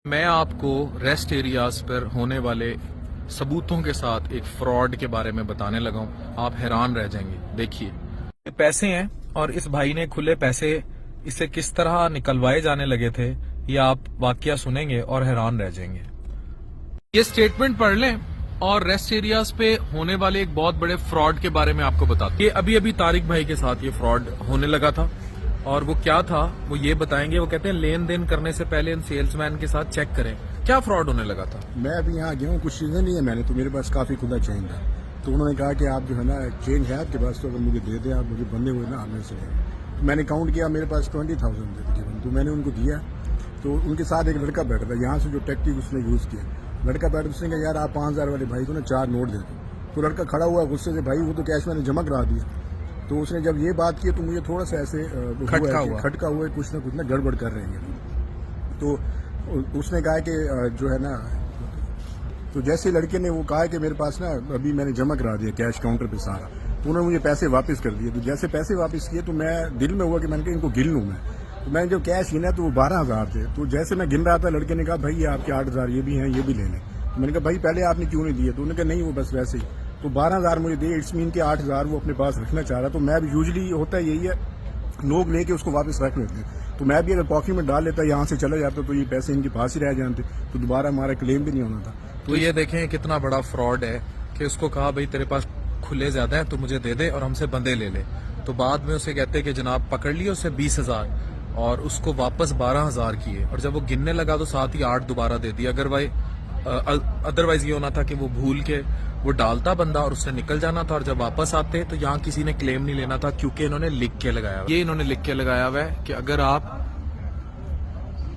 میں آپ کو ریسٹ ایریاز پر ہونے والے ثبوتوں کے ساتھ ایک فراڈ کے بارے میں بتانے لگا ہوں. آپ حیران رہ جائیں گے. دیکھیے یہ پیسے ہیں اور اس بھائی نے کھلے پیسے اسے کس طرح نکلوائے جانے لگے تھے یہ آپ واقعہ سنیں گے اور حیران رہ جائیں گے. یہ سٹیٹمنٹ پڑھ لیں اور ریسٹ ایریاز پہ ہونے والے ایک بہت بڑے فراڈ کے بارے میں آپ کو بتاتا ہوں. یہ ابھی طارق بھائی کے ساتھ یہ فراڈ ہونے لگا تھا اور وہ کیا تھا وہ یہ بتائیں گے. وہ کہتے ہیں لین دین کرنے سے پہلے ان سیلز مین کے ساتھ چیک کریں. کیا فراڈ ہونے لگا تھا؟ میں ابھی یہاں گیا ہوں، کچھ چیزیں نہیں ہیں میں نے تو میرے پاس کافی کھلا چینج تھا، تو انہوں نے کہا کہ آپ جو ہے نا چینج ہے آپ کے پاس تو اگر مجھے دے دیں، آپ مجھے بندے ہوئے نا آنے سے. میں نے کاؤنٹ کیا، میرے پاس 20,000 تھے تقریباً، تو میں نے ان کو دیا. تو ان کے ساتھ ایک لڑکا بیٹھا تھا، یہاں سے جو ٹیکٹک اس نے یوز کیا، لڑکا بیٹھا اس نے کہا یار آپ 5,000 والے بھائی کو نا 4 نوٹ دے دو. تو لڑکا کھڑا ہوا غصے سے، بھائی وہ تو کیش میں نے جمع کرا دیا. تو اس نے جب یہ بات کی تو مجھے تھوڑا سا ایسے کھٹکا ہوا کچھ نہ گڑبڑ کر رہے ہیں. تو اس نے کہا کہ جو ہے نا، تو جیسے لڑکے نے وہ کہا کہ میرے پاس نا ابھی میں نے جمع کرا دیا کیش کاؤنٹر پہ سارا، تو انہوں نے مجھے پیسے واپس کر دیے. تو جیسے پیسے واپس کیے تو میں دل میں ہوا کہ میں نے کہا ان کو گن لوں میں. تو میں نے جب کیش گنا تو وہ 12,000 تھے. تو جیسے میں گن رہا تھا لڑکے نے کہا بھائی یہ آپ کے 8,000 یہ بھی ہیں، یہ بھی لے لیں. تو میں نے کہا بھائی پہلے آپ نے کیوں نہیں دیے؟ تو انہوں نے کہا نہیں وہ بس ویسے ہی. تو 12,000 مجھے دیے، اٹس مین کے 8,000 وہ اپنے پاس رکھنا چاہ رہا. تو میں بھی یوزلی ہوتا یہی ہے لوگ لے کے اس کو واپس رکھ لیتے ہیں. تو میں بھی اگر پاکٹ میں ڈال لیتا یہاں سے چلا جاتا تو یہ پیسے ان کے پاس ہی رہ جاتے، تو دوبارہ ہمارا کلیم بھی نہیں ہونا تھا. تو یہ دیکھیں کتنا بڑا فراڈ ہے کہ اس کو کہا بھائی تیرے پاس کھلے زیادہ ہیں تو مجھے دے دے اور ہم سے بندے لے لے. تو بعد میں اسے کہتے کہ جناب پکڑ لیے اسے 20,000 اور اس کو واپس 12,000 کیے، اور جب وہ گننے لگا تو ساتھ ہی 8 دوبارہ دے دیا. ادروائز یہ ہونا تھا کہ وہ بھول کے وہ ڈالتا بندہ اور اس سے نکل جانا تھا، اور جب واپس آتے تو یہاں کسی نے کلیم نہیں لینا تھا کیونکہ انہوں نے لکھ کے لگایا ہوا. یہ انہوں نے لکھ کے لگایا ہوا ہے کہ اگر آپ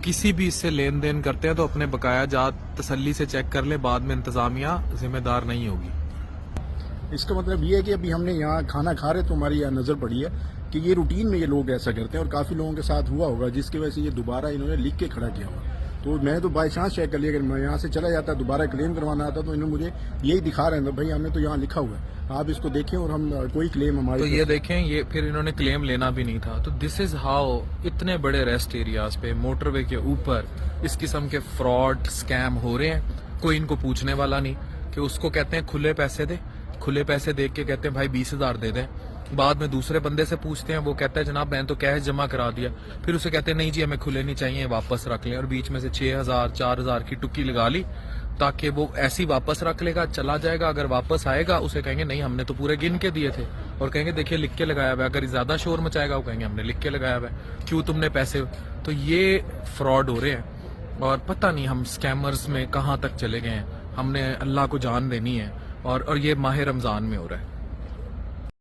کسی بھی اس سے لین دین کرتے ہیں تو اپنے بقایا جات تسلی سے چیک کر لیں، بعد میں انتظامیہ ذمہ دار نہیں ہوگی. اس کا مطلب یہ ہے کہ ابھی ہم نے یہاں کھانا کھا رہے تو ہماری یہاں نظر پڑی ہے کہ یہ روٹین میں یہ لوگ ایسا کرتے ہیں، اور کافی لوگوں کے ساتھ ہوا ہوگا جس کی وجہ سے یہ دوبارہ انہوں نے لکھ کے کھڑا کیا ہوا. تو میں نے تو بائی چانس چیک کر لیا، اگر میں یہاں سے چلا جاتا دوبارہ کلیم کروانا آتا تو انہوں نے مجھے یہی دکھا رہے ہیں بھائی ہم نے تو یہاں لکھا ہوا ہے، آپ اس کو دیکھیں اور ہم کوئی کلیم ہمارے. تو یہ دیکھیں یہ پھر انہوں نے کلیم لینا بھی نہیں تھا. تو دس از ہاؤ اتنے بڑے ریسٹ ایریاز پہ موٹر وے کے اوپر اس قسم کے فراڈ سکیم ہو رہے ہیں. کوئی ان کو پوچھنے والا نہیں کہ اس کو کہتے ہیں کھلے پیسے دے، کھلے پیسے دیکھ کے کہتے ہیں بھائی 20,000 دے دیں. بعد میں دوسرے بندے سے پوچھتے ہیں، وہ کہتا ہے جناب میں نے تو کیش جمع کرا دیا. پھر اسے کہتے ہیں نہیں جی ہمیں کھلے نہیں چاہیے واپس رکھ لیں، اور بیچ میں سے 6,000 4,000 کی ٹکی لگا لی تاکہ وہ ایسی واپس رکھ لے گا، چلا جائے گا. اگر واپس آئے گا اسے کہیں گے نہیں ہم نے تو پورے گن کے دیے تھے، اور کہیں گے دیکھیے لکھ کے لگایا ہوا ہے. اگر زیادہ شور مچائے گا وہ کہیں گے ہم نے لکھ کے لگایا ہوا ہے، کیوں تم نے پیسے. تو یہ فراڈ ہو رہے ہیں اور پتہ نہیں ہم سکیمرز میں کہاں تک چلے گئے ہیں. ہم نے اللہ کو جان دینی ہے، اور یہ ماہ رمضان میں ہو رہا ہے.